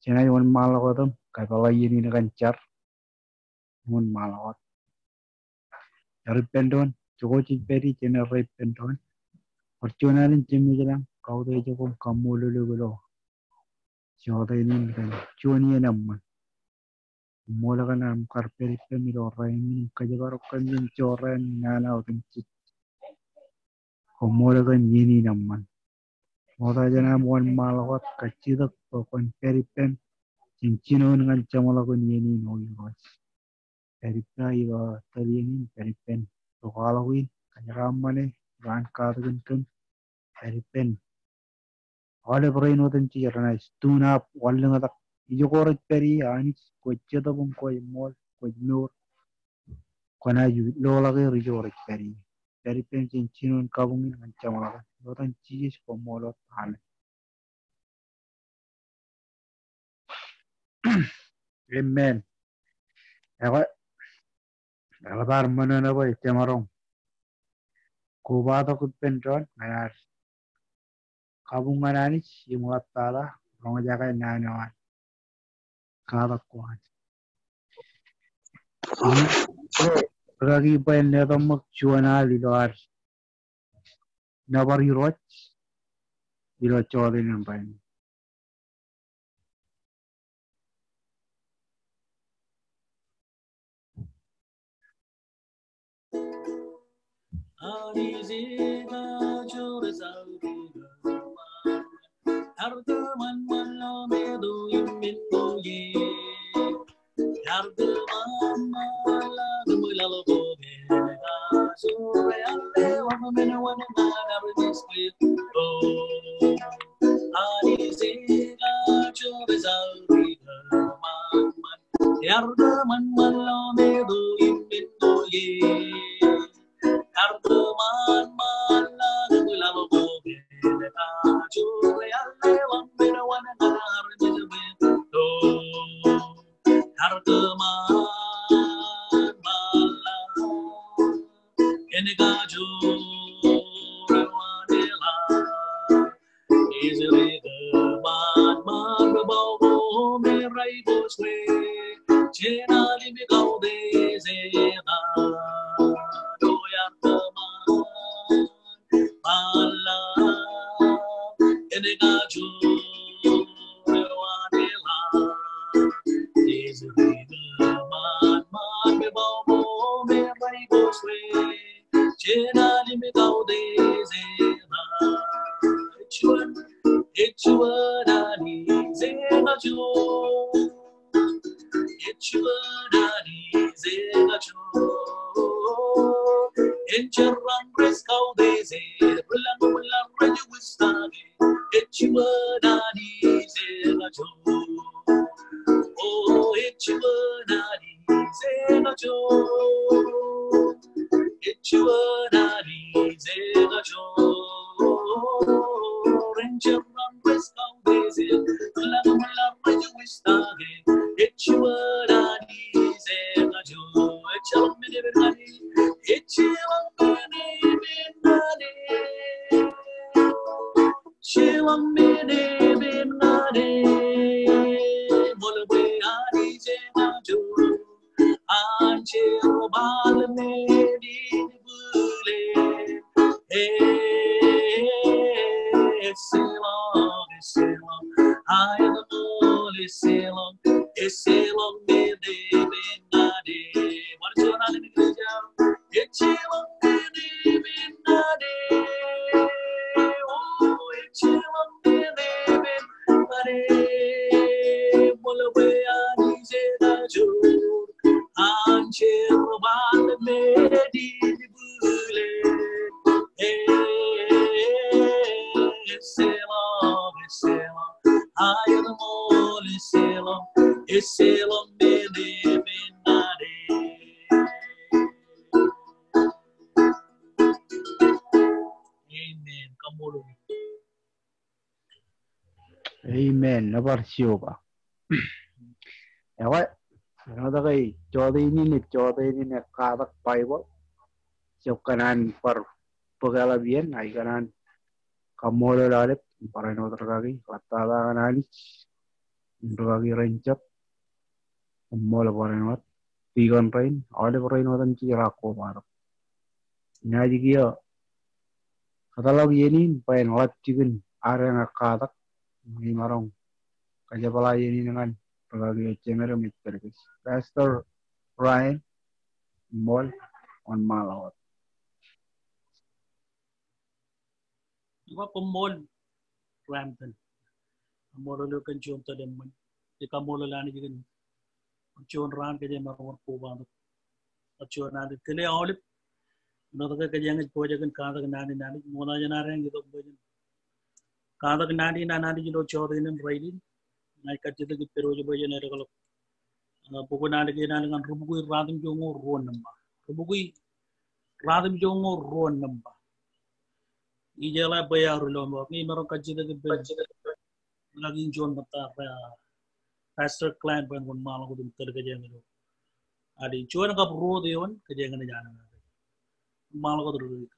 Chena yon malakotam katala yini nakanchar yon malakot. Ripendon chokochi peri chena ripendon. Orchonalin chimi jalan kau de jokom kamulu lulo. Choda ini kan choni enamman. Mola kan am karperi pemilo rain kajagaro kan yin choran nana otim chit. Mola kan yini namman. Moda jana mon malakot kachidak pokon peri pem. Cincino dengan camala ko yini no yos. Peripna iba talinin peripen. So kalawin kanyaramane ran kadagan kan peripen. All brain otan chirana stuna walling atak. Ijokorat peri anis ko chetabum ko mol ko nur kona yu lola ke rijorat peri. Peripen cincino kabungin kan camala. Otan chis ko molot hane. Amen. Ewa alabar mana na boy temarong. Kubata kutpenton ayar kabungan anis yung mga tala mga jakay nanawan karakuan. Ragi pa yung netong magchuana liloar nabar yurot ilo chorin ng pain. Amen. Nabar siyoba. Ewa, ano da kay choda ini ne kadak paibo. Siyo kanan par pagalabian ay kanan kamolo lalit para no terkagi katada kananis Berkaki rencap, ummal parenwat, tigan rain, ada parenwatan cirako marap. Nyaji kia, katalag yeni, pain lat chicken, are ngakatak, marong. Kaja pala yeni dengan berkaki cemere mitterkis. Pastor Ryan, mall on malawat. Iwa pemol Rampton. Moro lo kan cium tadi man. Jika molo lani jikan cium ran kerja marwar kuban. Cium nadi tele awalip. Nada kerja poja kan kada nadi mona jana reng gitu poja. Kada nadi jilo cium ini raidin. Nai kerja tu kita roja poja nari kalau pokok nadi kan rubukui radim jongo ruan namba. Rubukui radim jongo ruan namba. Ijala bayar lomba. Ni marong kerja tu kita lagi John mata pastor client pun malu aku tu kerja ni. Adi cuan kap ro dewan kerja ni jangan. Malu aku tu.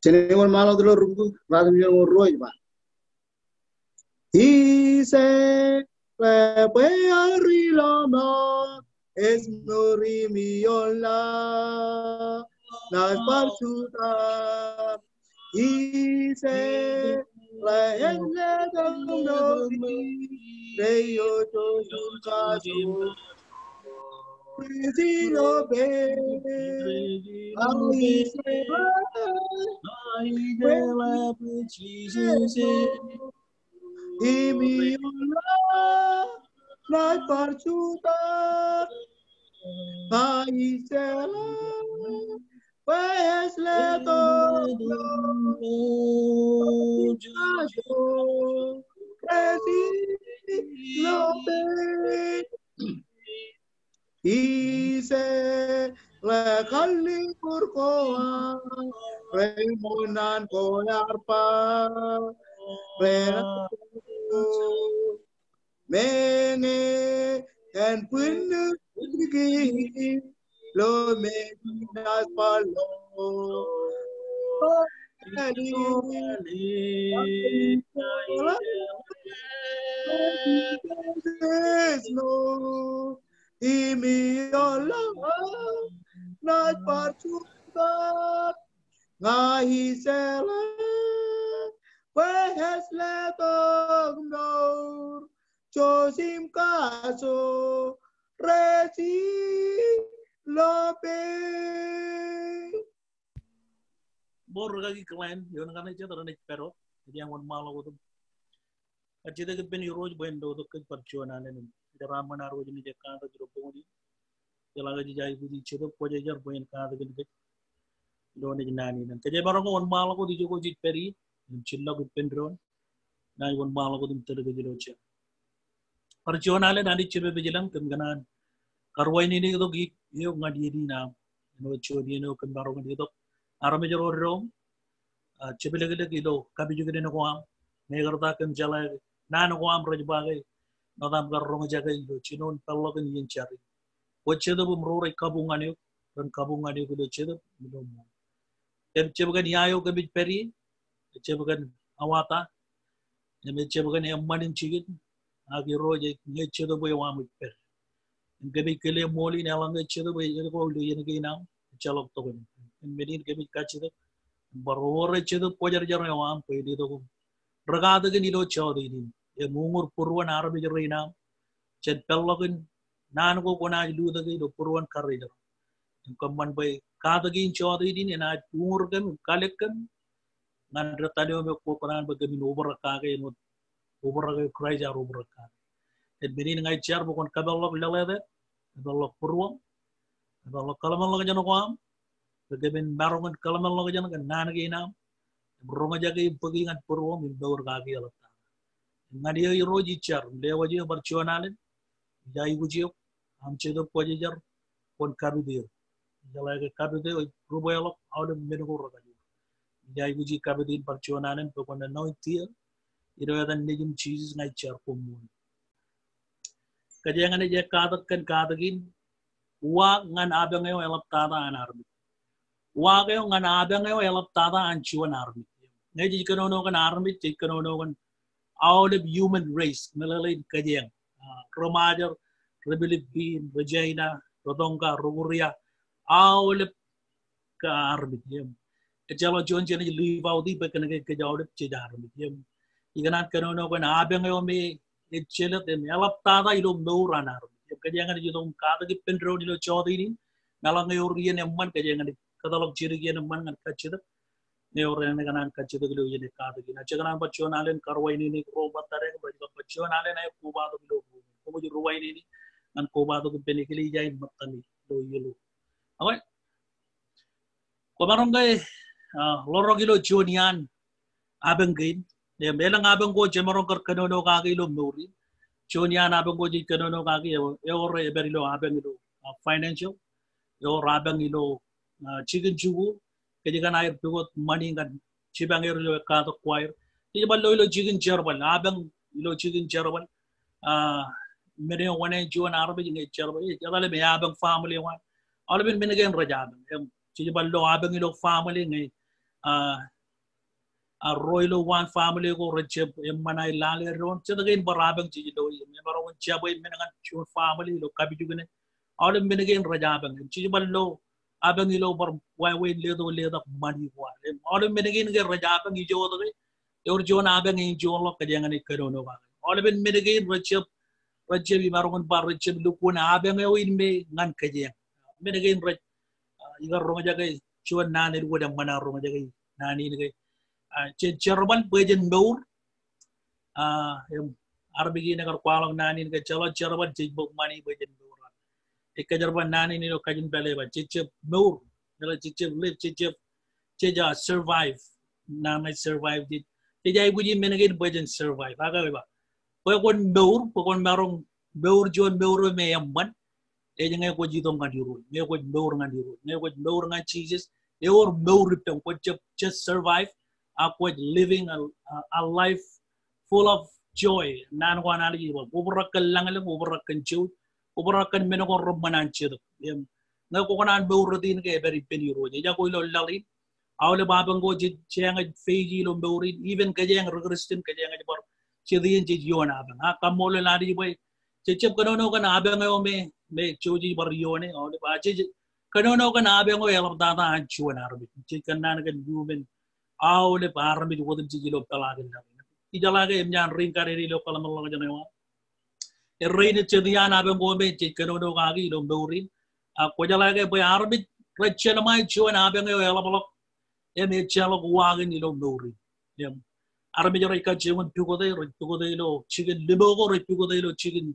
Jenengan malu tu rumpu, rakyat yang roy ba. Ise bayari lama es nori miola las parchuta. Ise laen le nori reyo to surkaso. Zero be, Imiola, la parchuta, Aisela, pues le toco, lo ve. Ise le kali kurkoa, remonan koyarpa, mene en punnu pergi lo medinas palo. Imiola nas parchutat ngahisela pues le togno chosim kaso resi lope Bor lagi klien, yon kan aja terus nih pero jadi yang malu aku tu. Kerja tu kita ni roj bendo tu kerja percuan ane ni. Dalam mana roj ni jeka tu jero pun ni. Jalan lagi jai tu cedok poja jar poin kan tu kita. Do ni nani dan kerja barang on malu aku di joko jit peri, cilla ku pendron. Na on malu aku tu terus jero cia. Percuan ane nadi cebe bejelang kemganan. Karwai ni tu gi yo ngadi di na. No codi no kembaro ni tu. Arame jero rom. Cebe lagi do kabi juga ni no kuam. Negarta kem jala nano kuam rojbagai. Nadam garrong jaga ido cinon pello kan yin cari. Wacce da bum rore kabungan yuk dan kabungan yuk do cede belum. Tem cebukan yayo ke bit peri, cebukan awata, nem cebukan yang manin cigit, agi roje nge cede boy wamit per. Gabi kele moli ne alang nge cede boy ne ko do yen ge nam chalok to kan. Medin gabi kacide barore cede pojar jar wam pe di to. Ragada ke nilo chawdi din. Ya mungur purwan arabi jar inam. Ced pello kan nan ko kona lu da do purwan karri jar. Kamman bay kada gin chawdi din ena umur kan kalekkan ngan ratani me ko konan ba gamin ubra ka ga no ubra ga kray jar ubra ka. Ed benin ngai char bo kon kabello lelede. Kabello purwan. Kabello kalamal ga jano ko am. Gamin barongan kalamal ga jano kan nan ga inam. Ronga jaga pagi ngan purwan min bawr ka ga yala. Ngadia roji char lewa je barchuanalen jai gujiyo am chedo poje jar kon kabidir jala ke kabide ruboyalo awde menugo roga jai guji kabidin barchuanalen to kon no tier iro yadan nejum cheese ngai char komun kajangane je kadak kan kadagin wa ngan abang yo elap tada anarmi wa ga ngan abang yo elap tada an chuan armi ngaji kanono kan army ci kanono kan all of human race melalui kajeng remaja rebellion bin vagina rodonga ruria all of ka army yem jalo jon jen live out di bekan ke jawab ci army yem iganan kanono kan abeng yo me chelat em elap tada ilo meuran army yem kajangan jidong kada di pendro dilo chodi ni nalang yo rien emman kajangan kadalok jirigen emman kan kachida neoren ganan kachida gilo yene kada gina chaganan bachon alen karwai ni roba tare bachon alen ay kubado gilo ko ji ruwai ni nan kubado ko benikili jay matani do yelo awai ko barangay loro gilo jonian abeng gain de melang abeng go jemarong kar kanono ka gilo muri jonian abeng go ji kanono ka gilo eore berilo abeng gilo financial yo rabang ilo chicken jugu kejikan air tugot money kan cibang air lo kato choir ini ballo ilo chicken cherbal abang ilo chicken cherbal mere one juan arbe nge cherbal jadale me abang family wan alben menegen rajab ci ballo abang ilo family nge a roylo wan family ko rajab emmanay lale ron cedagain barabang ci do me barawon chaboy menengan chu family lo kabi jugene all menegen rajabang ci ballo abang ilo bar way ledo mani wa all menegen ge rajabang ijo do yor jon abang ijo lo kajangan ikono ba all menegen rajab bi maron bar rajab lu ko na abang yo inme ngan kaje menegen raj igar ro jagay chuan nane wo dem mana ro jagay nani ni ce cerbal bejen ndor arbigi nagar kwalong nani ni celo cerbal ci bok mani bejen ndor ikajarban nani ni lo kajin pele ba cicep nur nela cicep live cicep ceja survive na may survive dit ceja ibu ji menegin bejen survive aga ba kon nur kon marong nur jon nur me yamban ngay ko ji dong ngadiru ngay ko nur ngadiru ngay ko nur ngan jesus e or nur tem ko just survive aqua living a life full of joy nan ko anali ba ubrakal langal ubrakal chu ubarakan menoko romanan chido yem na ko kanan beurodin ke beri peniro ja ko lo lali awle babang go ji chenga feji lo beuri even kajeng regrestin kajeng bar chidin ji yona bang ha kamole ladi boy chechep kanono kan abang yo me choji bar yone awle ba ji kanono kan abang yo elab dada anchuan arbi ji kanan kan human awle parmi godin ji lo talagin ijalaga emjan ringkare lo kalam lo jana errain cedian abang gombe cikano kagi dom beurin ko jalage boy arbit recel mai chuan abang yo elabok em echalok wagin ilo beurin yam arbi jara ka chemun tugo de lo chicken libogo retugo de lo chicken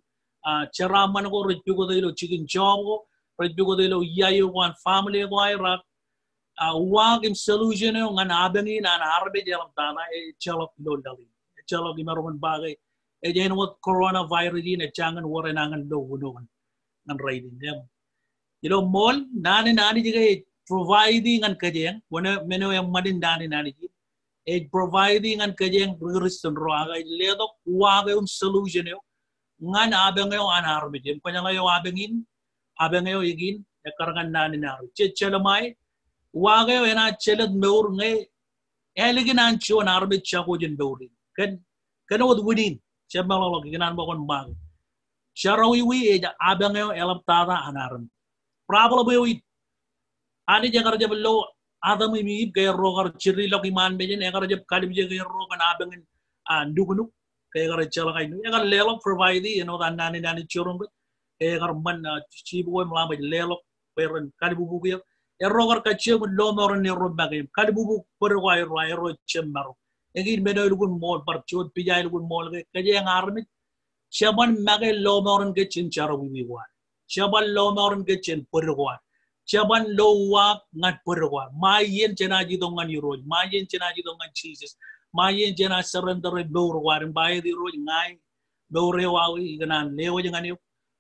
cheraman go retugo de lo chicken jogo retugo de lo yayo one family go ira wagin solution ngan abangi nan arbi jalam tana echalok lo dali echalok imaron bagay ejen wat coronavirus ini jangan warenangan do wudon ngan raidin dem ilo mall nani juga providing ngan kajeng wana meno yang madin nani ji providing ngan kajeng register ro aga ledo waga solution yo ngan abang yo anar bijem kanya yo abang yo iginekarangan nani naru chelamai waga yo ena chelet meur ngai elegin ancho anar bit chako jin beurin kan wad wudin Cebalo ginan bakon bang. Sharawi wi eja abang yo elap tada anaran. Problem wi ani jagar jablo adam mi gay rogar chiri lok iman bejen egar jab kadim je gay rogan abangin ndugunu kay gar chala kay egar lelo provide dan nani churung egar man chibu mlamba lelo peren kadibu bu rogar kacche lo moron ne robagay kadibu per wai ro chembaro egin meno lugun mol parchot pijay lugun mol kaje yang armit shaban mage lo moron ke chin charo wi wa shaban lo moron ke chin perwa shaban lo wa ngat perwa ma yen chena ji dongan yuro ma yen chena ji dongan jesus ma yen chena surrender beur war bae di ro ngai beure wa wi ganan lewo jangan yo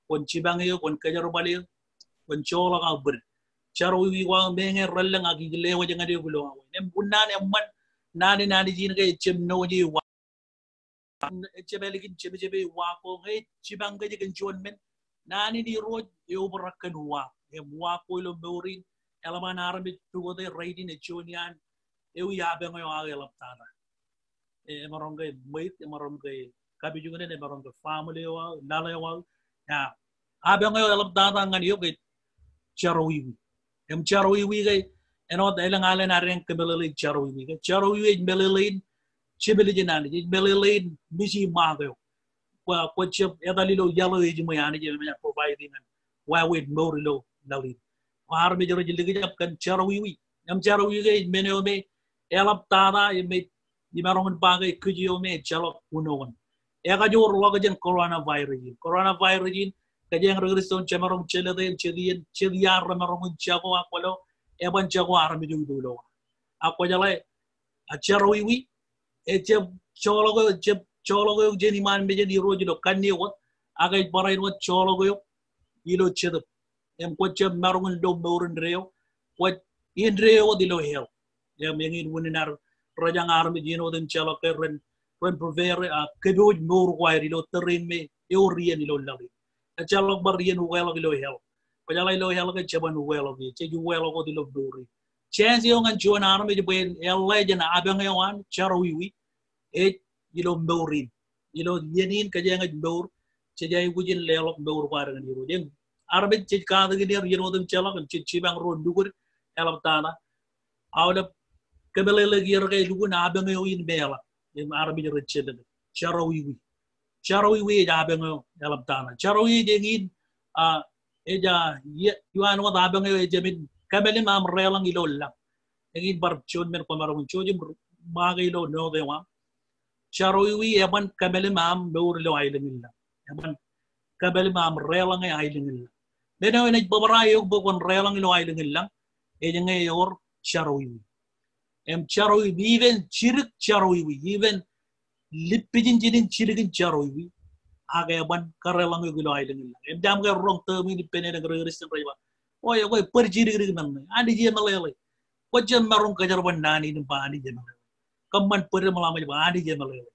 kon chibang yo kon kajar bali kon chola ka ber charo wi wa menge ralleng agi lewo jangan yo gulo nem bunnan emman nani jin ga chem no ji wa chebeligin chebe wa ko ngai chibang ga jigen chon men nani di ro yo barakan wa em wa ko lo beurin elaman arbi tugo de raidin e chonian eu ya be ngoy wa lap tana e marom gay mait e marom gay kabi juga ne marom gay family wa nala wa ya abe ngoy lap tana ngan yo gay charawi em charawi gay eno da ilang ala na ren kebelele charawi gay charawi belele chibele jinani belele misi mago wa ko chep edalilo yalo e jimayani je me providing wa wait morilo dali war me joro jiligi jap kan charawi em charawi gay meneo me elap tada me di marong bagay kujiyo me chalok unowan ega jor waga jen coronavirus jin kajeng regreston chamarong chelade chediar marong chago akwalo eban chago arami dulo akwa jala a charawi e chologo jeni man be jeni roji do kanni wat agay baray wat chologo ilo chedap em ko chep marong do mawren reo wat in reo dilo hel em yengin wuninar rajang armi jino den chalok ren provere a keboj mor wairi lo terrain me eurien lo lagi a chalok barien welo lo hel pajala lo hel ke chaban welo ge che ju welo ko dilo dori chance yo ngan juan armi je ben el legend abang yawan charawi e ilo morin ilo yenin ka janga mor che jay wujin lelok mor war ngan yiro den armi che ka de der yino den chalok che bang ro dugur elam tana awda kebelele gir kay lugu na abang yo in bela em arabi recede charawi abang yo elam tana charawi dengin a eja yuan wa abang yo ejamin kabelin mam relang ilolla engin barchon men ko marong chojim magay lo no de wa charawi eban kabelin mam beur lo ailingilla eban kabelin mam relang ay ailingilla deno ene babarayo bokon relang lo ailingilla ejenge yor charawi em charawi even chirik charawi even lipijin jinin chirigin charawi aga ban karelang yo gilo ailingilla em jam ga rong termi ni penen ga resten raywa oy oy per chirig nan andi je malele ko jam marong ka jarban nani ni ba andi je malele kamman per malama ba andi je malele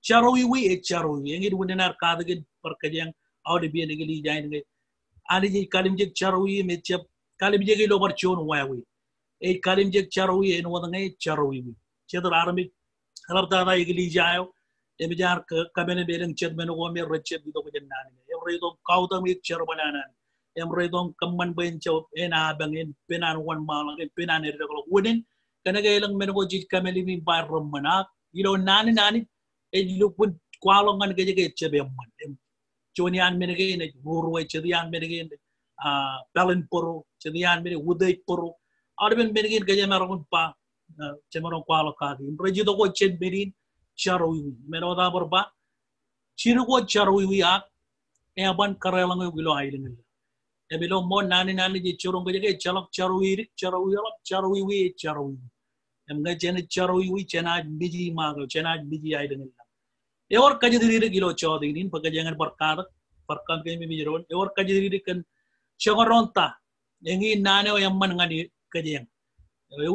charawi e charawi engi wunenar kadagin per kajang awde bi ne gili jayn ngai andi je kalim je charawi me chep kalim je gilo bar chon wawi e kalim je charawi en wada ngai charawi chedar arami harab da da igli jayo e bi jar kabene be leng chet men go me rechet bi do ko jannani e redo kawta mi cherbanana em redom kamman ben chaw ena bangin penan wan malang penan er ko wonen kana ga ilang men go jit kameli mi bar romana ilo nani e lupun kwalongan ga jege chebe man em chonian men ga ne burwe chedian men ga balen poro chedian men uday poro arben men ga ga maron pa chemaron kwalo ka gi rejido ko chet berin charawi men oda barba chiru ko charawi ak e ban karelang gilo ailing ebilo mo nani je chorong ge chalok charawi em ga chen charawi chena biji mago chena biji ai dengan e or kajidiri gilo chodi nin pagajangan barkan ke mi miron e or kajidiri kan chogoronta engi nane o yamman ngani kajeng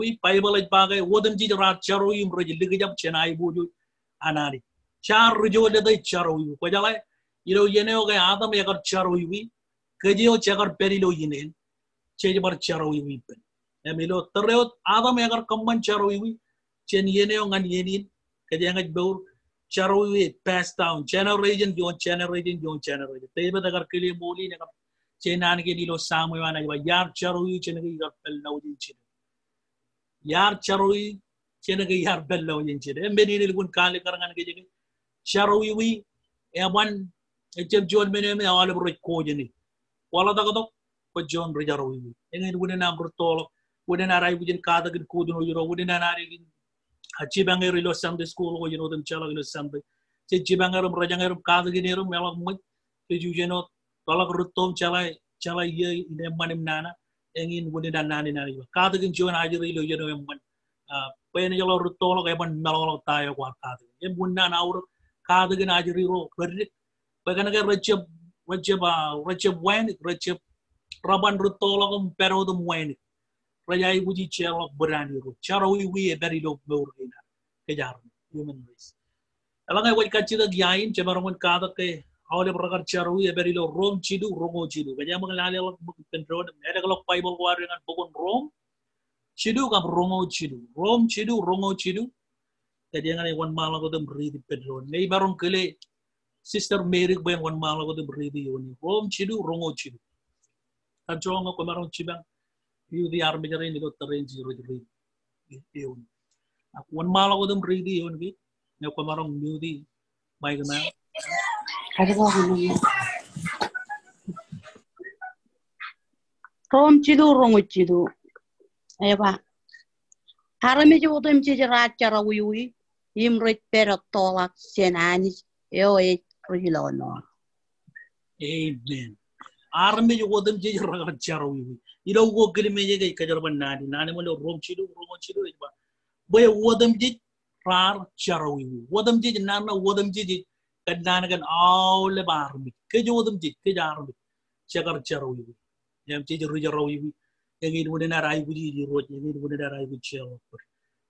wi bible bagai wodan ji rat charawi mro ji ligijam chena ai buju anani char rujo de charawi ko jala ilo yene o ga adam ya charawi kajio chagar perilo yinen cheje bar charawi pen emilo tereo adam agar kamman charawi chen yene ngan yenin kajanga beur charawi pass down generation tebe dagar kili moli ne chenan ke dilo samu wana ba yar charawi chen ge gar pel nawdin chen yar charawi chen ge yar pel nawdin chen embeni ne gun kale karangan ge je charawi eban echem jon mene awale bro ko jeni wala daga ko John Rijarawi engin wudena brutolo wudena ray bujin kada gin kuduno yuro wudena nari gin hachi bangere lo Sunday school ko yino den chala lo Sunday che bangarum rajangere kada gin yero melak mo te jujeno tolak rutom chala ye ine manim nana engin wudena nani kada gin John ajiri lo yero man pen yelo rutolo ke ban melolo tayo ko kada em bunna na aur kada gin ajiri ro berri bagana ke recep raban rutolo ko pero dum wen rajai buji chelok berani ro charawi wi e beri lo borina ke jar human race alanga waj kachida gyain chemarong kada ke awle prakar charawi e beri lo rom chidu rogo chidu kaya mangalale lo control mere lo bible war dengan pokon rom Chidu kap rongo chidu. Rom chidu, rongo chidu. Jadi yang ada wan malang ko dem ridi Pedro. Nei barong kele Sister Mary ko yang wan malang ko dem ridi yoni. Rom chidu, rongo chidu. Kajonga ko marong chibang. Yu di army jare ni ko terrain jiro ridi yoni. Aku wan malang ko dem ridi yoni. Ne ko marong new di mai kana. Rom chidu rongo chidu. Ayo ba. Harame je odem je racara wiwi. Imret pero tolak senani. Yo rilono. Amen. Army jo odem je racara wiwi. Ilo wo gele me je kajar banani. Nane mo rom chidu rongo chidu ba. Boy odem je rar cara wiwi. Odem je nana odem je kadana kan all ba army. Ke jo odem je ke army. Chakar cara wiwi. Yang je racara wiwi. Yang ini udah narai budi di road, yang ini udah narai budi cewek.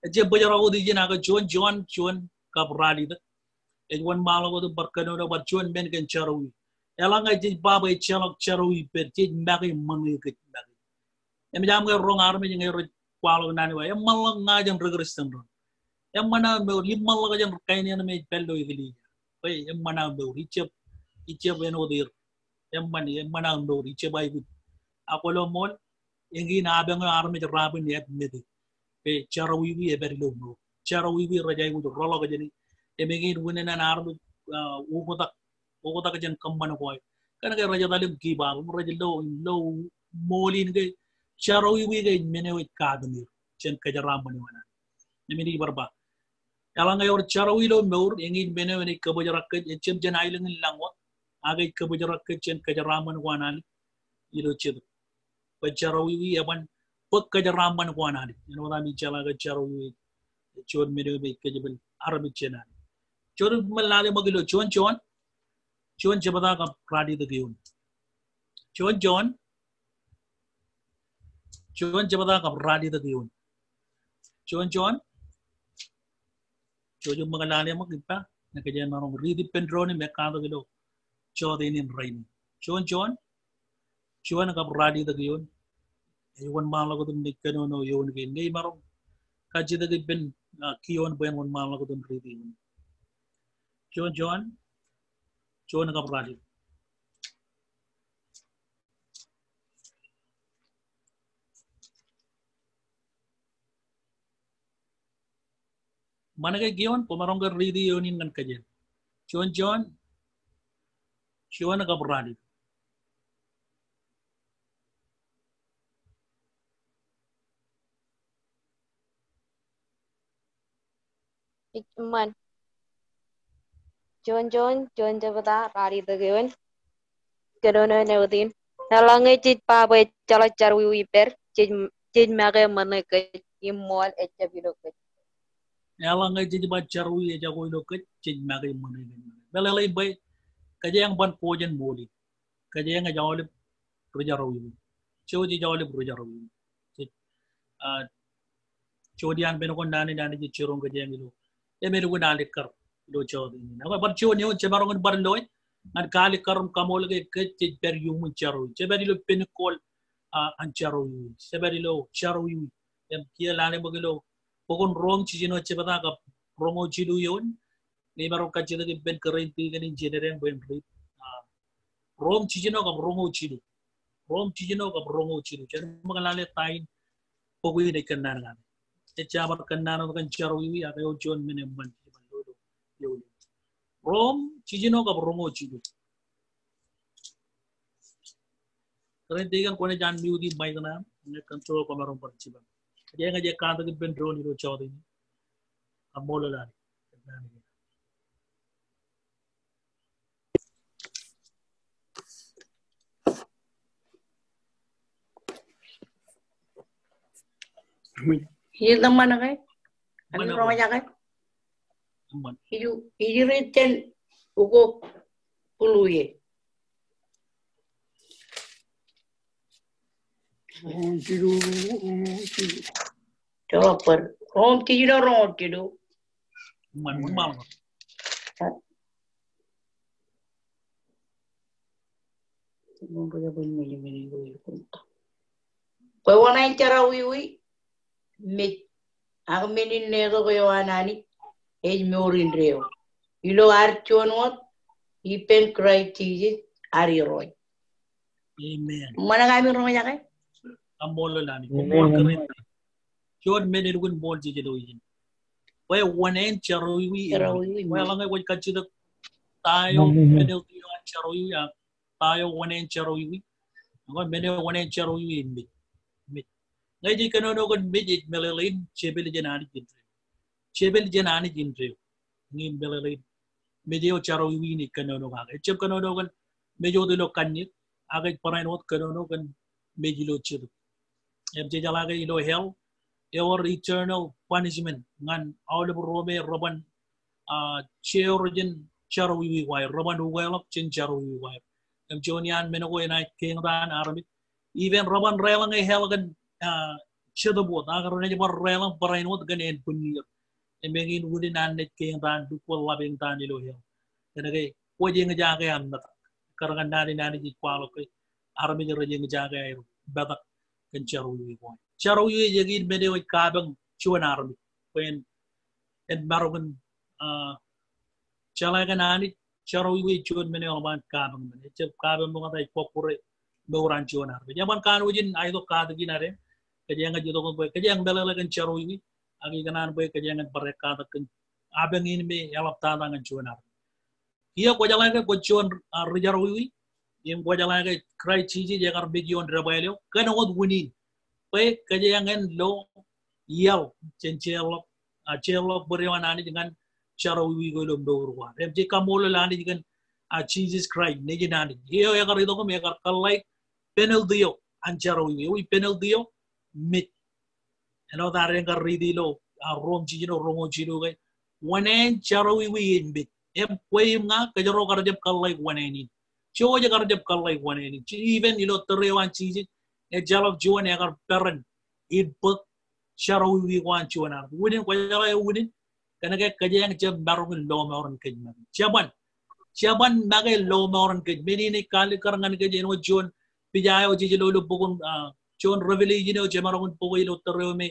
Aja bajar aku di jenaga John kaprali itu. Wan malam aku tuh berkena udah John ben kan carawi. Elang aja baba celok carawi percaya mbak mangi ke mbak. Yang jam ke rong army yang ngerut kualo nani wa. Yang malang ngajang regres tembron. Yang mana mau lim malang aja kainnya namanya peldo ikili. Yang mana mau icap yang odir. Yang mana mau icap baik. Aku lo mon. Yang ini abang army jerapin ya mede. Cara wiwi ya beri lomo. Cara wiwi raja itu rolok aja nih. Emangin winen an army ukotak aja kemana koi. Karena kayak raja talim kibab, raja lo molin ke. Cara wiwi ke menewit kademir. Jen kejaram mana mana. Ini berapa. Kalau nggak orang cara wiwi lo meur, yang ini menewit kebajarak ke. Jen jen ailing langwat. Agai kebajarak ke jen kejaram mana mana. Ilo cedek. Cara wiwi ya ban pekerjaan kuana ni. Yang orang bicara ke cara wiwi, cuan media kerja Arab channel. Cuan melali magilo cuan cepatlah kap kradi tu kiun. Cuan cepatlah kap kradi tu kiun. Cuan mengalami magita. Nak kerja orang ridi pendro ni mereka tu kilo. Cuan ini rain. Cuan kap kradi tu kiun. Wan malang ko tum nikano no yon ke nei marong kaji da ben kion ben wan malang ko tum ridi John ka pradi mana ke kion pomarong ka ridi yonin kan kajen John ka pradi Man. John jabata rari tagayon. Ganon na udin. Nalangay chit pa ba chala charwi wiper. Chit mage manay ka imol et jabilo ka. Nalangay chit ba charwi et jabilo ka chit mage manay ka. Belalay bay kajang ban pojan moli. Kajang jawalip rujarwi. Chodi jawalip rujarwi. Chodian benokon dani chit chirong kajang ilo. Emelu nalikar do chodi ni. Naga barcho ni on chebarongan barloy. Nan kalikarum kamol ke chit ber yumun charwi. Chebadilo penikol an charwi. Chebadilo charwi. Em kia lale bagilo. Pokon rom chijino chebata ka promo chidu yon. Ni barong kachila ke ben currenti kan engineering ben rit. Rom chijino ka promo chidu. Jadi mengalami tain pokoknya di kendaraan. Cabar kendaraan kan charwi ada ujian menemban yoni. Rom chijino ka promo chidu. Karena dia kan kone jangan miudi baik na, ne control kamarong perciban. Dia ngaje kantor ke ben drone itu cawat ini. Amol lah. Hidup mana kai? Kami rumahnya kai? Hidup reten ugo puluye. Coba per, rom tidur. Mal. Kau wanai cara wiwi, mit agmenin nedo ko yoanani ej morin reo ilo archonot ipen criteria ariroy Amen. mana kami rumah ya kan Amolo lani. Kumol karin. Chod mene rugun bol jije do yin. Waya wanen charowi yin. Waya langay waj kachida tayo penalty yo an charowi ya. Tayo wanen charowi. Ngo mene wanen charowi yin mit. Ngay di kanono kon midit melalin chebel janani jintre. Chebel janani jintre. Ni melalin. Medyo charowi ni kanono aga. Cheb kanono kon medyo dilo kanyit. Agad parainot kanono kon medyo chido. MJ jalaga ilo hell. Our eternal punishment ngan awle robe roban cheorigin charowi wai roban uwelok chin charowi wai em jonian menogo inai king dan armit even roban relang e helgan chedobot agar ne bar relang parainot gan en punir emengin wudin an net king dan dukol labing dan ilo hel kenage wajing jaga am nat karangan nani ji kwalo ke armi rejing jaga ay batak kan charowi wai charowi jagin mede waj kabang chuan army when en marogan chalaga nani charowi chuan mene oman kabang mene chep kabang mga tay popure beuran chuan army jaman kan ujin ay do kad ginare kajang jito ko kajang dalalagan charowi agi kanan boy kajang bareka kan abang in me yalap tangan chuan army iya ko jalaga ko chuan rijarwi yem ko jalaga cry chiji jagar bigion rebelio kan od wini pe kajangan lo yel cencelo acelo beriwanani dengan cara wiwi golom dorwa mj kamolo lani dengan Jesus Christ nejenani yo ya karo ko me kar kalai penalty yo ancharo wiwi penalty yo mit eno daren kar ridilo rom chijino romo chido ga wanen charo wiwi mit em kwem nga kajaro karjep kalai waneni choja karjep kalai waneni even ilo terewan chiji e jalok juan ya kar parent it book sharawi wan chuan ar wudin ko jala wudin kana ke kajang jab barung lo moron kejman chaban mage lo moron kej meni ne kali karangan ke jeno jon pijayo ji lo bugun jon reveli jino jamarong pogo ilo tereo me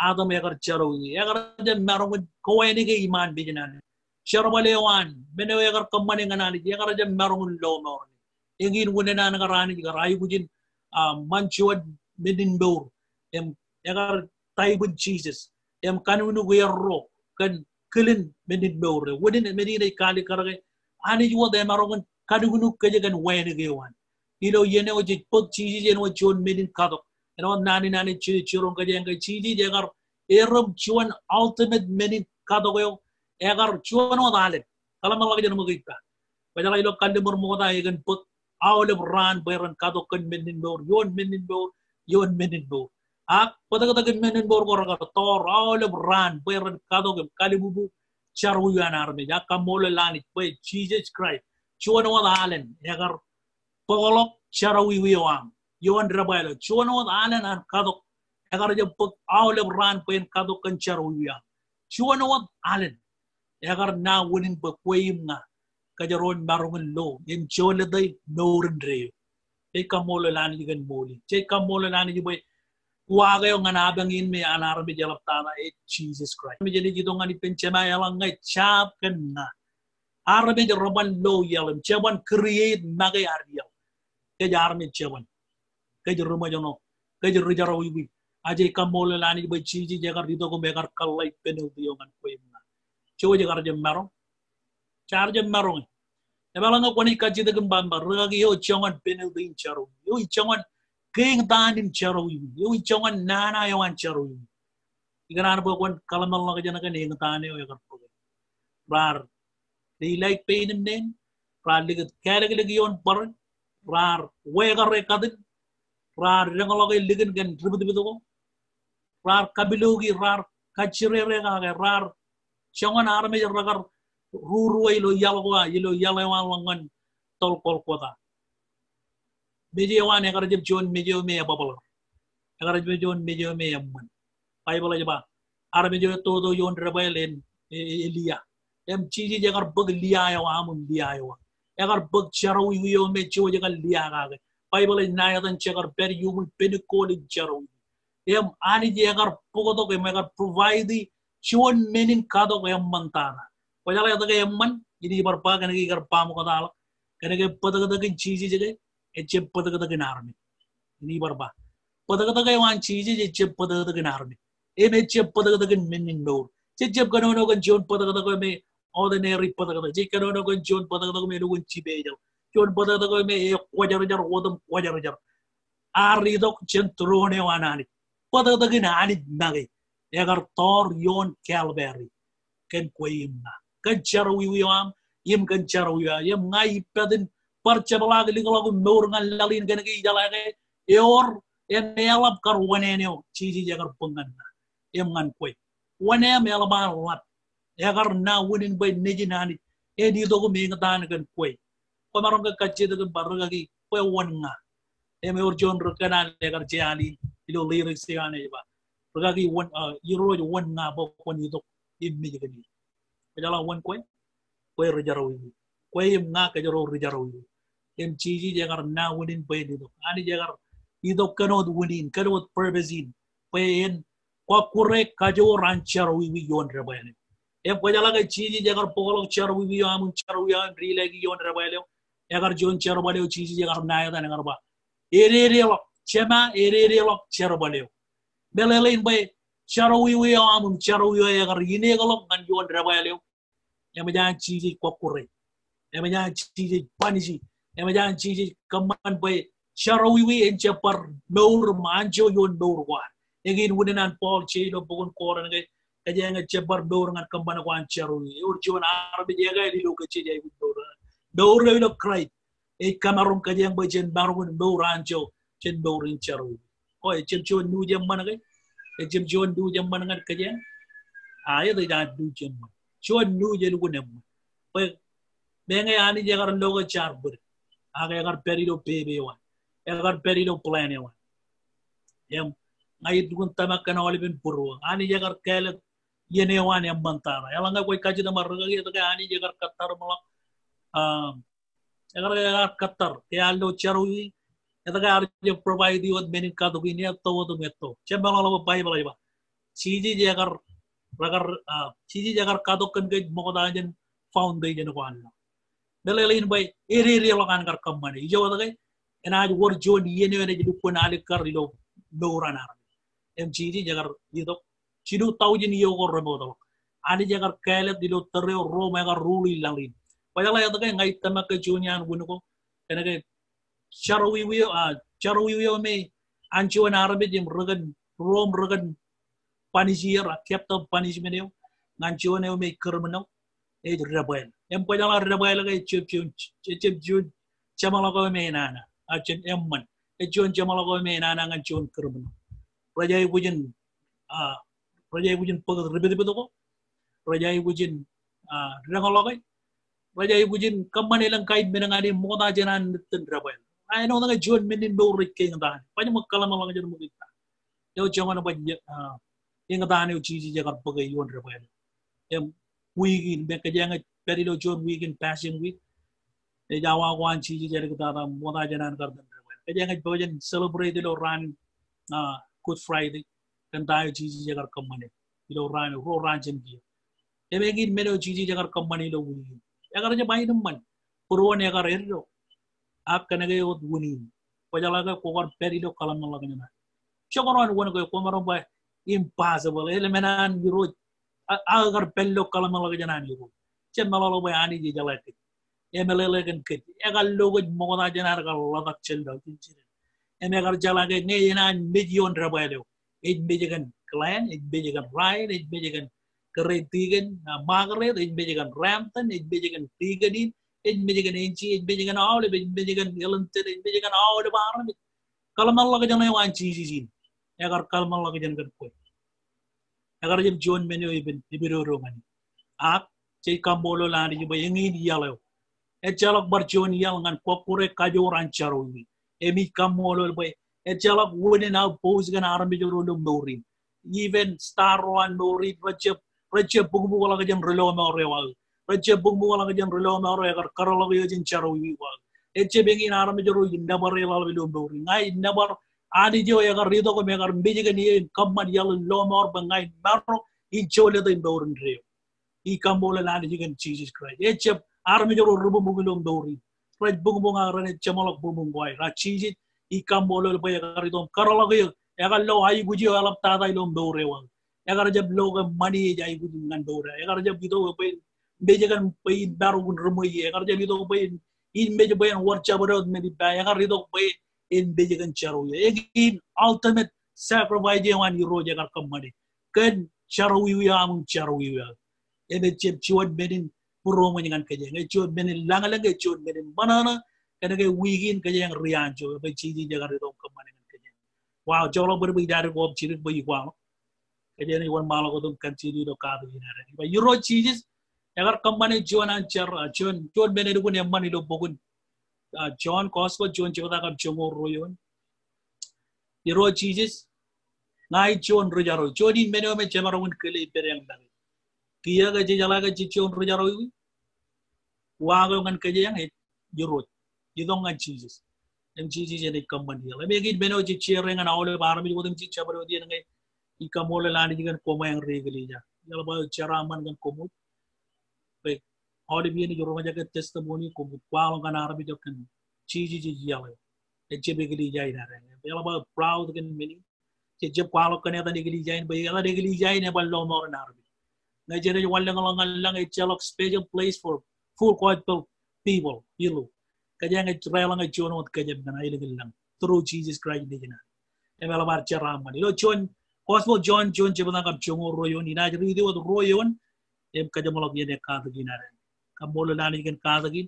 adam ya kar charawi ya kar jab marong ko ene ke iman bijinan sharabale wan bene ya kar kamane nganani ya kar jab marong lo moron engin wudina ngarani gar ayu gujin manchuad medinbor em yagar taibun Jesus em kanunu guyarro kan kelin medinbor wudin medina kali karage ani juwa de marongan kanunu kajagan wayne gewan ilo yene oje pok Jesus yene ojon medin kado eno nani chirong kajang Jesus yagar erum chuan ultimate medin kado go yagar chuan odalen kala malagi jeno magita padala ilo kandemur moda yagan pok awle ran bayran kado kan medinbor yon medinbor ak pada menen bor tor all ran beran kado ke kalibubu charu yanar me ya kamole lani pe Jesus Christ chuan wa halen yagar polok charu wiwang yon rabalo chuan wa halen an kado yagar je put all ran pen kado kan charu ya chuan wa halen yagar na winin pe kwim na kajaron marungan lo in chole dai norin re e kamole lani gan moli che kamole lani je wagayo nga nabangin me anarami jalap tana Jesus Christ. Mi jadi gitu ngani pencema yalang ngai cap kena. Arabi jaroban low yalam ceban create magai ariel. Kejarmi ceban. Kejaruma jono. Kejarujarawi. Aje kamole lani boy chiji jagar dito ko megar kalai penalty yo ngan koimna. Cewa jagar jam marong. Char jam marong. Ebalanga kwani kaji de gambamba ragi yo chongan penalty charo. Yo chongan king tanin charowi yo chongan nana yo an charowi igana bo kon kalamal la jana kan ing tane yo kar po rar they like pain and then rar lig kale yon par rar we gar kadin rar rengolo ge ligen gan dribu ko rar kabilogi rar kachire re ga rar chongan arme ragar ruruai lo yalwa yilo yalwa wangan tol kol kota media wan agar jeb jon media me babal agar jeb jon media me amman bible aja ba ar media todo yon rebelen elia em chiji jagar bug liya ya amun liya ya agar bug charawi yo me cho jagal liya ga bible na ya dan chagar ber yumun pen ko li charawi ani je agar pogoto ke megar provide chuan menin kado ke mantana pajala ta ke man ini barpa kan ke gar pam ko dal kan ke padaga ke chiji je e padaga ke narmi ini barpa padaga ke wan chiji je padaga ke narmi e me padaga ke menin no je kanono kan jon padaga ke me ordinary padaga je kanono kan jon padaga ke me lugun chibe jo jon padaga ke me e wajar jar odam wajar jar ari dok centrone wanani padaga ke nani nagi agar tor yon calvary ken koimna kan charwi wiam yem kan charwi yem ngai pedin parchabala ligalagu nor ngal lalin kan gi jalage eor en elap kar waneneo chiji jagar penganna yem ngan koi wane melaba lat agar na wunin bay nejinani edi dogo mi ngatan kan koi pamaron ka kacce de barga gi koi wonna em eor jon rekanan agar jali ilo lyrics yani ba ragagi won yiro won na bo kon yidok immi jigani jala won koy rejarawi koy nga ka jaro rejarawi em chiji jagar na wonin bay didok ani jagar idok kanod wonin kanod purposein payen kwa kure kajo rancharawi wi yon rebele em ko jala ga chiji jagar pogolo charwi wi amun charwi am rilegi yon rebele jagar jon charbale chiji jagar na ya dan garba erere lo chema erere lo charbale belelain bay charawi wi amun charawi jagar yine galok ngan yon rebele emajan chiji kokure emajan chiji panisi emajan chiji kaman bay charawi wi en chapar nour manjo yon nour wa egin wudinan paul chedo bogon koran ngay kajanga chapar nour ngan kamban ko an charawi ur jon arabi jega li lo kachi jay nour lo kray e kamarum kajang bay jen barun nour anjo jen nour in charawi ko e jon nu jam man ngay e jon du jam man ngat kajang ay da du jam chuan nu je lugu nem pe benga ani jagar logo charbur aga jagar perido pebe wan jagar perido plan wan yam ngai dugun tamak kana wali ben purwa ani jagar kele yene wan yam bantara yala nga koy kaji da marga ge to ani jagar katar malak jagar katar ya aldo charui eta ga arje provide you with menin ka to gini to to metto chembalo lo bible ba chiji jagar ragar chiji jagar kadokan ke mokodajen foundation ko anno belelain bay eri lo kan kar kamane jo da kay enaj wor joni yene wene du ko na ali kar lo dowrana em chiji jagar yido chidu tawjin yo ko rebo do ani jagar kale dilo terre ro mega ruli lalin payala ya da kay ngai tamak joni an gun ko ene kay charawi wi me ancho na arabe dim ragan rom ragan panisir captain punishment yo ngancho ne me kermano e rebel em ko jala rebel ga chep chamala ko me nana a chen emman e jon chamala ko me nana ngancho kermano rajai bujin pag rebe to ko rajai bujin rangalo ko rajai bujin kamane lang kait menangani moda janan ten rebel ay no nga jon menin do rikke ndan pa mo kala lang jon mo kita yo jomana ba inga dane o chiji jagar pagay yon rebel em weekend be kajanga perilo jon weekend passing week e jawa ko an chiji jagar ta moda janan kar dan rebel kajanga bojen celebrate lo ran good friday kan tayo chiji jagar kamane lo ran ro ran jen dia e be gin melo chiji jagar kamane lo weekend jagar je bay man purwon jagar erro ak kanage od wunin pajalaga ko kar perilo kalam la gana chokoron won ko maro ba impossible elemenan yuro agar pello kalamala janan yuro chemalo ba ani je jalati emelele kan kit egal logo mo na janar gal la chendo tinchire emegar jalage ne yana million rabalo it bejegan clan it bejegan ryan it bejegan keretigen magret it bejegan rampton it bejegan tiganin it bejegan inchi it bejegan all it bejegan elente it bejegan all the barn kalamala janan wan chi agar kalmal lagi jangan koi agar jam John menu ibiro romani ak cai kambolo lari juba ingin yalo jalak bar John yal ngan kokure kajo rancharo wi emi kambolo bay jalak wone na pose gan arambe joro lo nori even star one nori rajab bugu lagi jam relo ma rewal rajab bugu lagi jam relo ma ro agar karolo yo jin charo wi wal bengi na arambe joro inda bar relo lo nori ngai inda bar Adi jo ya garrido ko me gar mbeje ga ni kamman yalla lomor ba ngay marro in chole do ndorun rew I kambola landi jigen Jesus Christ echep armi joro rubu mugulum dori raj bung bung arane chamolok bung boy ra chiji I kambola ba ya garrido karala ga ya gallo ay guji alap ta dai lom dore wal ya gar jab loga mani jay guji ngan dore ya gar jab bido ba mbeje gan bay daru gun rumu ya gar jab bido ba in mbeje bay war chabaro me ba ya garrido ba in bejigan charo ye in ultimate sacrifice je wan yiro je gar kamade ken charo yu am charo yu ebe chep chiwad bedin puro mo ngan kaje ngai chiwad benin langala ngai chiwad bedin banana kana ngai wigin kaje yang riancho be chiji je gar do kamade ngan kaje wow jolo ber bi dar go chirit bo ywa kaje ni wan malo ko dum kan chidi do ka do inare ba yiro chiji agar kamane chiwana char chiwad benin ko ne mani do bogun John Cosmo John Chivata kam chongo royon iro cheeses ngai John rojaro John in meno me chamaro un kele pereng dang kia ga je jala ga John rojaro wi wago ngan kaje yang iro idong ngan cheeses em cheeses ne kamman ya me gid meno je chere ngan awle bar mi godum chi chabaro di ngai ikamole landi jigan koma yang regeli ja yala ba charaman ngan komu be Odi bieni joro majaga testimony ko kwalo kana arabi jokan chiji yale eche begili jai na re yala ba proud kan mini che je kwalo kana da negili jai ba yala negili jai ne ballo nor na arabi na jere walla ngalang e chalok special place for full quite people yilu kajang e trela nga chono ot kajam kana ile lang through Jesus Christ digina e mala bar charam lo chon Cosmo John chebana kam chongo royon ina jeri di wad royon em kajamolok yene ka digina re Kambola lani kan kadagin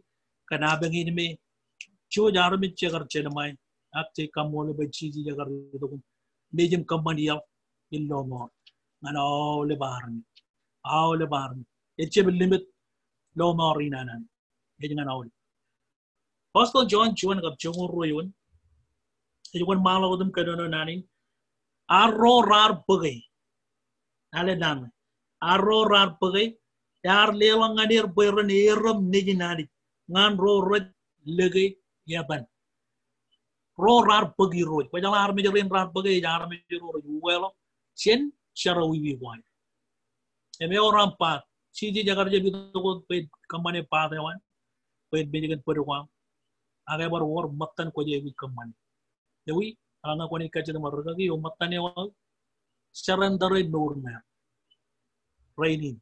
kanabangin me cho jaro me chegar chenamai akte kambola ba chiji jagar do mejim company ya illo mo ngano le barni eche limit lo mo rina nan ejin ngano Pastor John chuan gab chongo royon ejun malo dum kadono nani arro rar bagay ale nan arro rar bagay Yar lelang ngadir beran eram nejinari ngan ro roj lege yaban ro rar pagi roj pajala ar me jerin rar pagi jar me jero welo chen chara wi wan eme orang pat siji jagar je bitu ko pe kamane pat yawan pe bejigan pedu wam aga bar wor matan ko je wi kamane dewi anga ko ni kache marga gi o matan yawan surrender nur me raining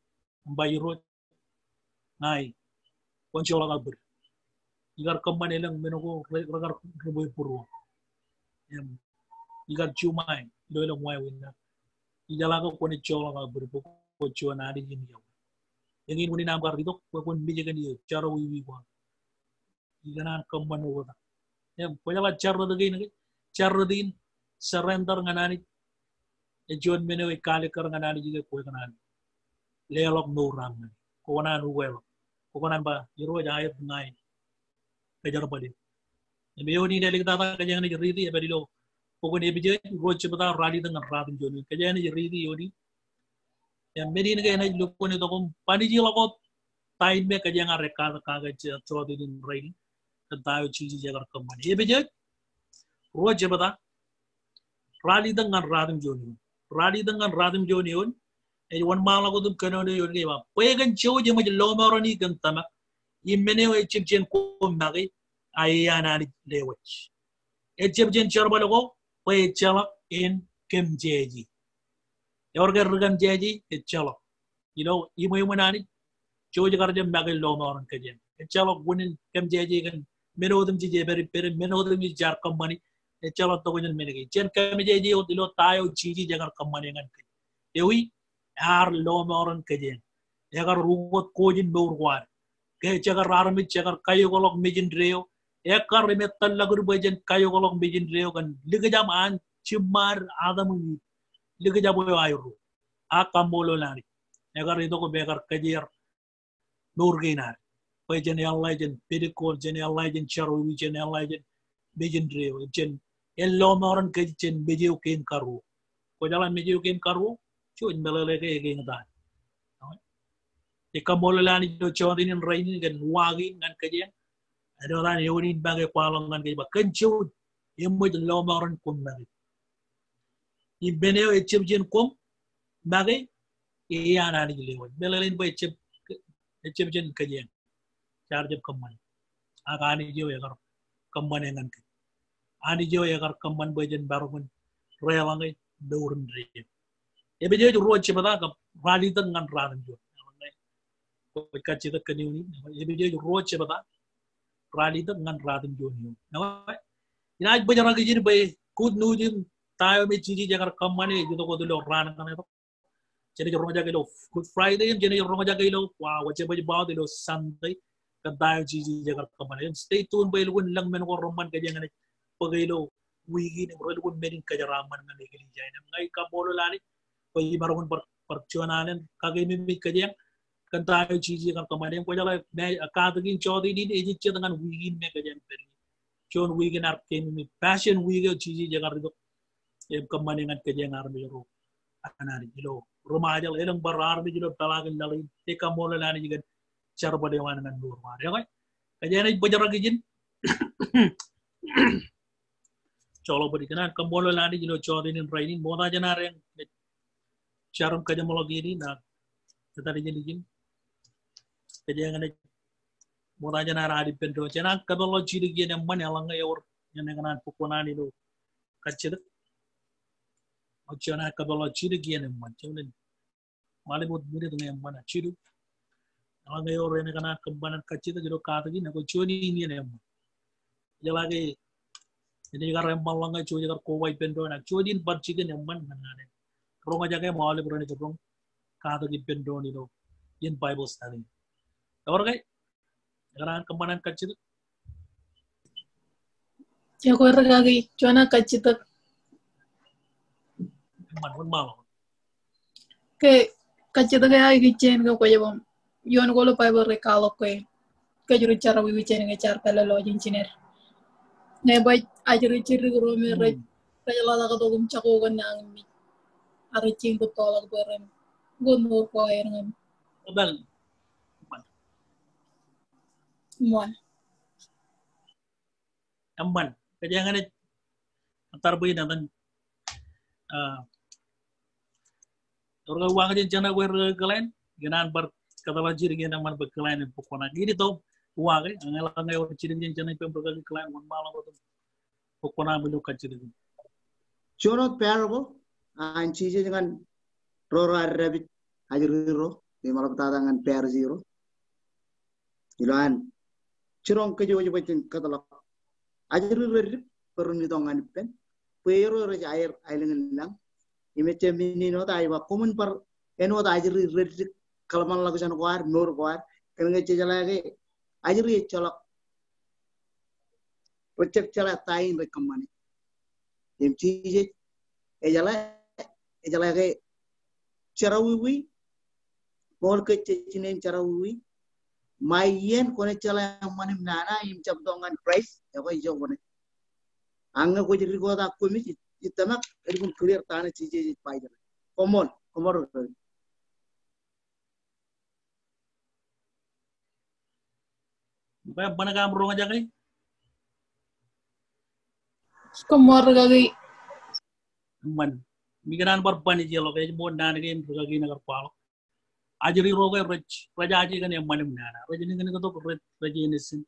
Bayro nai konchola kabur igar kamane lang menogo ragar ruboy purwo igar chumai do lang wai winna igala ko koni chola kabur ko chona di jin yaw engin muni nam gar ridok ko kon bije kan yo charo wi ko igana kamane wona ko jala charro de gin charro din surrender nganani e jon meno e kale kar nganani jige ko kanani lelok nurang ko wana nu wel ko konan ba yiro jaayat ngai kejar badi me yoni dele ta ta kajang ni ridi e badilo ko ko ne bije ro chibata rali dengan radin joni kajang ni ridi yoni ya medin ga na lu ko ne to kom pani ji lako tain me kajang are ka ka ga chro din ridi ta yo chiji jagar kamani e bije ro chibata rali dengan radin joni yon e wan mala ko dum kanone yon ge ba pegan choje mo lo maroni kan tama imene o chipjen ko magi ayana ni lewach e chipjen charbalo ko pe chala in kemjeji yorgar rugam jeji e chala imo nani choje garje magi lo maron kajen e chala gunin kemjeji kan menodum je beri pere menodum jar kamani e chala to gonyen menegi chen kemjeji o dilo tayo chiji jagar kamani ngan ewi ar lo moron kajen yagar rugot kojin bewar ke jagar armi jagar kayo golok mijin reo ekar metal lagur bajen kayo golok mijin reo kan ligajam an chimar adam ligajam boy ayru akambolo lani yagar itu ko begar kajer nur ginar bajen Allah jen pedikor jen Allah jen charu jen Allah jen mijin reo jen lo moron kajen beju ken karu ko jalan beju ken karu Cuy melele ke ngatan. Ikambola lani do chawdin in rain gan wagi ngan kaje. Ado ran yoni bagai kwalong ngan kaje ba kencu Imo jeng lo maron kum nagi. Ibeneo echem jen kum nagi iya nani jelewan. Belalin ba echem jen kajen. Charge kaman. Aga ani jo yagar kaman engan ke. Ani jo yagar kaman ba jen baruman relangai daurin dream. Ebe jo ruo chebada ka rali tan ngan radan jo. Ko kachita kaniuni. Ebe jo ruo chebada rali tan ngan radan jo ni. Nawa ina ba jara gijin ba kud nujin tayo me chiji jagar kamane juto ko dulo ran kan to. Jadi jorong jaga lo Good Friday jadi jorong jaga lo wow wache ba ba dilo Sunday ka tayo chiji jagar kamane. Stay tuned ba ilun lang men ko roman ka jangan pagilo wigi ni ro ilun menin ka jaraman ngan igili jay na ngai ka bolo lani ko ibaron percuanan kagay mi ka jang kan tayo chiji jagar kamane ko jala ka tagin chodi din ejit dengan wigi me ka jang peri. John Wigan ar kemi passion Wigan chiji jagar do em kamane ngan ke jangar mi ro anari jilo roma jal elang barar mi jilo talagan dalin e kamola lani jigan charba de wan ngan dur mar ya ka jana bajara gijin cholo bari kana kamola lani jilo chodin in rainin moda janare charum ka jamolo gidi na tadi jin ke jana moda janara adi pento chana kadolo chiri gene man alanga yor nyane kana pukonani do kachid ochana kadolo chiri gene man chune malibut mire dunga man chiru alanga yor ene kana kambanan kachid jiro kaatagi na ko choni ni ne man jalage ini gara malanga choni gar ko wai pento na choni barchige ne man manane ronga jage mali burani jong kaatagi pento ni do in Bible study orgai Garan kemanan kacit. Ya ko ragagi chona kachita Man malo. ke kachita ga ay gichen ko yabam yon ko lo pa ba rekalo ko ke juru cara wi chen nge char pala lo jinchiner ne ba ajuru chiri ro me re kala la ko gum chako ko nang mi ara chin ko tolak berem gon no ko erngam Obel. mon Amban. Kajangan ni antar boy na tan. Orang wang aja jangan gue kalian. Ganan ber kata wajir gini naman berkelain yang pokoknya gini tau wang eh angai orang ciri jangan itu berkelain kelain mon malam itu pokoknya belum kacir itu. Not parable and cheese dengan rora rabbit hajiro di malam tatangan pair zero. Ilan cirong ke jowo bacin katala ajru rerip perun ditongan pen pero re air ailengan lang imeche minino ta iwa common par eno ta ajru rerip kalman lagu san kuar nur kuar kenenge cejala ke ajru cholok pecek chala tain rekamani em chije ejala ke charawi mol ke chinen charawi Mayen kone chala manim nana im cabdongan price ya ko ijo kone anga ko jiri ko ta ko mi itamak ergun clear tane chije pai jana common Ba bana kam ronga jagai. ko mor ragagi Man. Mikiran berbani jelo kayak mau nane game berkaki nagar palo. Ajari roga rich raja aja kan yang manim nana. Raja ini kan itu raja ini sin.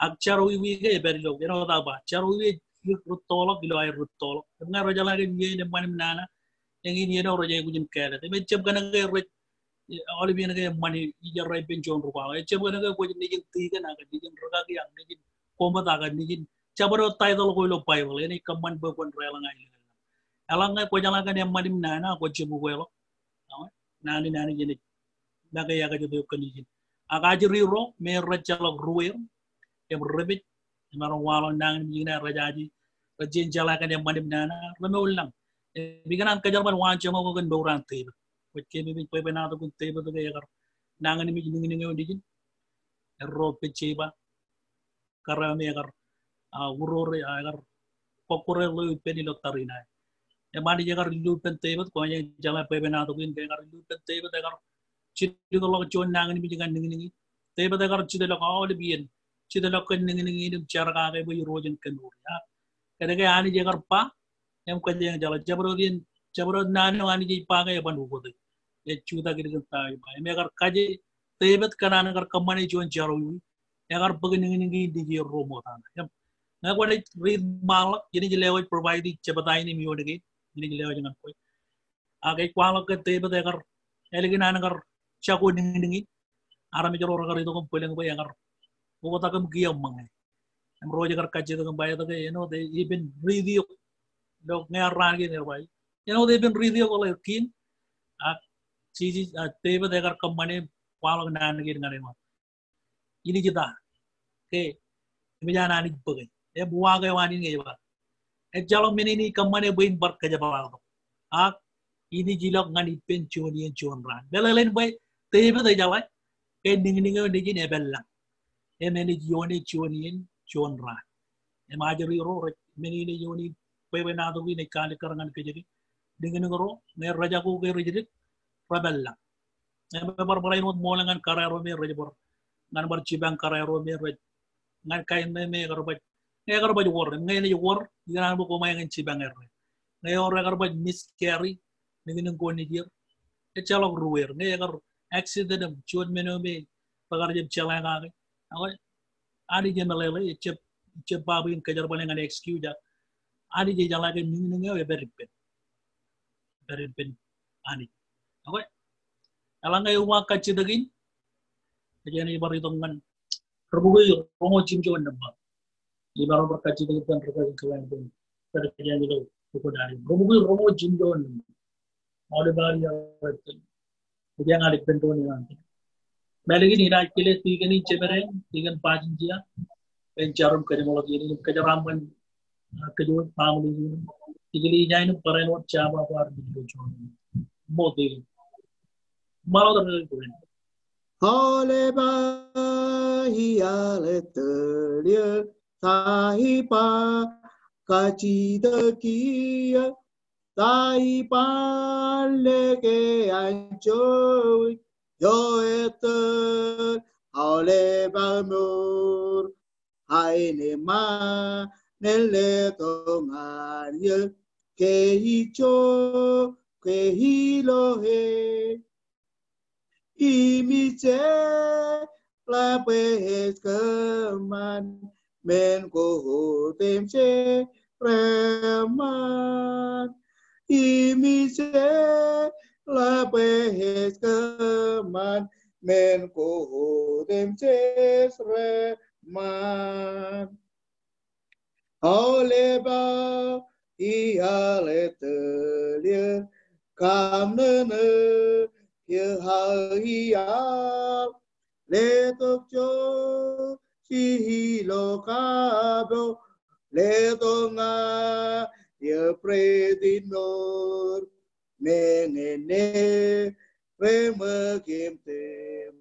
Akcar wiwi kayak beri lo. Kena tahu apa? Akcar wiwi rutolok gilo air rutolok. Karena raja lagi dia yang manim nana. Yang ini ada raja yang kucing kere. Tapi macam kan kayak rich. Oleh biar kayak mani ijar rai penjon rupa. Macam kan kayak kucing nijin tiga naga nijin ragaki yang nijin komat akan nijin. Cabar title ko lo pai wala. Ini kaman berkuan relang aja. Alang ko jalan kan yang manim nana ko cibu ko lo. Nani jadi nagaya ka jado kanijin. Akajiri ro me rachalok ruwer em rebit marong walon nang jina rajaji rajin jala kan yang manim nana lame ulang. Biganan kajarban wancha mo kan bauran tebe. Wat kemi bi pepe na to kun tebe to kaya kar nangan mi jini ngi dijin. Ro pecheba karame agar urore agar pokore lo peni lo tarina. Mandi jagar lu pentebe ko nya jala pepe na to kun kaya kar lu pentebe agar ciri kalau cuan nangan ini jangan nengi tapi pada kalau ciri kalau awal bian ciri kalau kan nengi dum cara kagai boy rojan kenur ya Kada kaya ani jagar pa, yang kaya yang jalan jabro nani ani jai pa kaya bandu kote. Ya cuta kiri kenta iba. Eme agar kaje tebet kanan agar kamane juan jaro yu. Agar begini di jero romo tana. Yang nggak kau ada read malak, jadi jelewat provide cepatai ini miu degi, jadi jelewat jangan koi. Agai kuala ke tebet agar elegi nana agar caku dingi, aram jaro agar itu kumpuleng koi agar buat agam giam mangai. Em roja agar kaji itu kembali itu you know they even review dok ngeran gini nearby. You know they even review kalau kin, cici tebet agar kemana kuala nana gini dengan ini. Ini kita, ke, ini jangan ani bagai. Ya buah kayak wani nih ya. Jalan ini kemana buin bar kerja bawah. Ini jilok ngani pensiun ran. Bela lain baik, tapi betul jalan. Kayak dingin ya bela. Ini cion ran. Majari ro, ini joni pewe nado ini kali karangan kejadi. Dingin ro, nih raja ku kayak rejit, rabella. Bar berain mot molengan karero me raja bar. Ngan bar cibang karero me raja. Ngan kain me karbat. Ngayon karba war, ngayon yung war, ganaan mo kumain ng cibanger. Ngayon karba miscarry, ngayon ko ni dir. E chalok ruwer, ngayon accident ng chud menobe, pagarjib chalang aki. Ako, adi jam malele, chep babu yung kajar paling ang excuse da. Adi jay jalagin ngayon beripin, ani. Ako, alang ngayon waka chidagin, kaya ni baritong ngan, rubugoy rongo chimjoan na ba? Ibarat berkaji dengan berkaji kalian pun terjadi dulu buku dari romo jindon ada bari yang ada bentuk ni nanti. Balik ini nak kile tiga ni cemere tiga pajin dia pencarum kerja mulai ini kerja ramban kerja family ini tiga ni jangan perenot caba par di bocor model malu terus. Hole bahi ale terlihat Sahipa kachitakia Sahipa leke anjoy Yo eter Hole bamur Haine ma Nele tongaria Kehicho Kehilohe Imiche La pehes keman Men ko tem che preman imi se la pehes keman men ko tem che preman ole ba I ale telie kam ne ye ha ya le tok cho Sihilo kablo le donga ye predinor menene prema kimte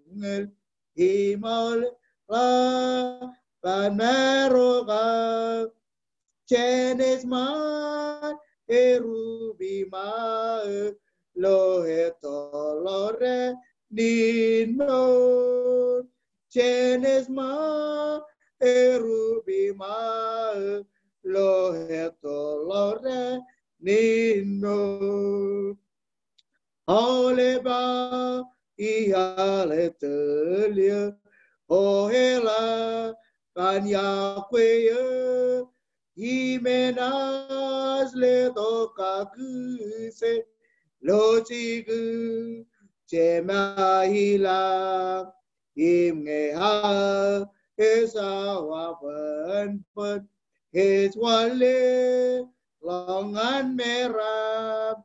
himal la paneroga chenes ma erubima lo etolore dinor Chenes ma erubima lo heto lore nino oleba iale telia ohela kanya kweye imenas le toka kuse lo chigu chema hila Im nghe ha esa wa pen pen his wale longan merah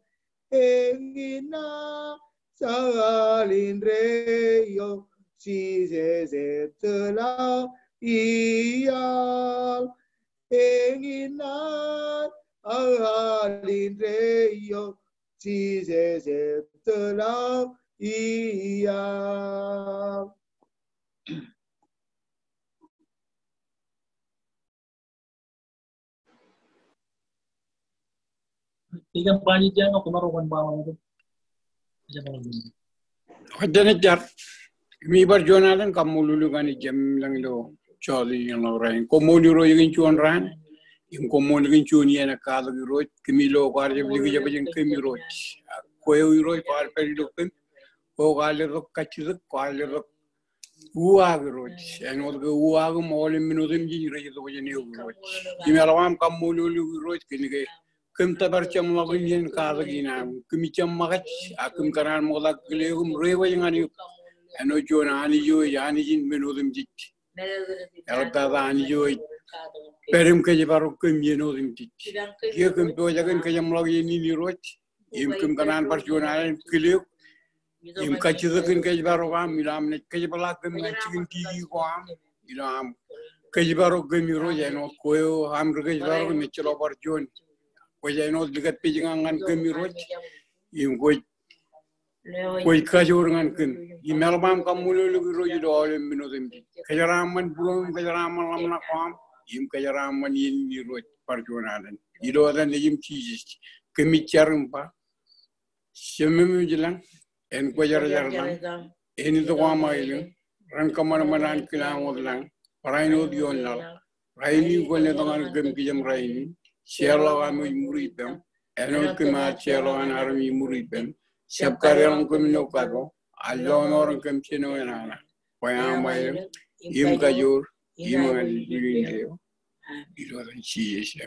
engina salin reyo si se tela iyal engina alin reyo si se tela iyal Tiga panitia no kumarukan bawang itu. Hadana jar mi bar jonalan kamululu gani jam lang lo choli yang lo rain ko moniro yigin chuan ran Yung komon kin chuni na kado giroj kimilo kwar jeb ligi jeb jeng kimiroj koyo iroj kwar peri dokten o galer rok kachir kwar rok uag giroj enod go uag mol minutim ji iroj do jeni giroj kimelawam kamulu giroj kinige kim tabar cham magin kado gina kimicham magach akum karan modak glegum rewa yangani eno jona ani jo yani jin minutim ji elta ani jo perim ke baru kem yeno rimti dia kem to jagan ke jam lagi ni roch im kem kanan perjuangan kelio im kacidakin ke baru kam milam ne ke bala kem ngacin tigi kam milam ke baru kem roch eno koyo ham ke baru me chlo perjuan ko jeno digat pijingan kem roch im koi kajur ngan kem imelbam kamulu roch do olem minutim kejaraman bulung kejaraman lamna kam im kajaraman ini roch perjuangan ido dan yim cheese kemicharum pa sememu jelang en kojar jarlang en to kwama ile ran kamar manan kilang odlang raino dional raini golle dongan gem kijam raini shelo amu muribem eno kema shelo an armi muribem sab karyalan komino kago allo noran kem chino enana payama im kajur im ali ido dan cheese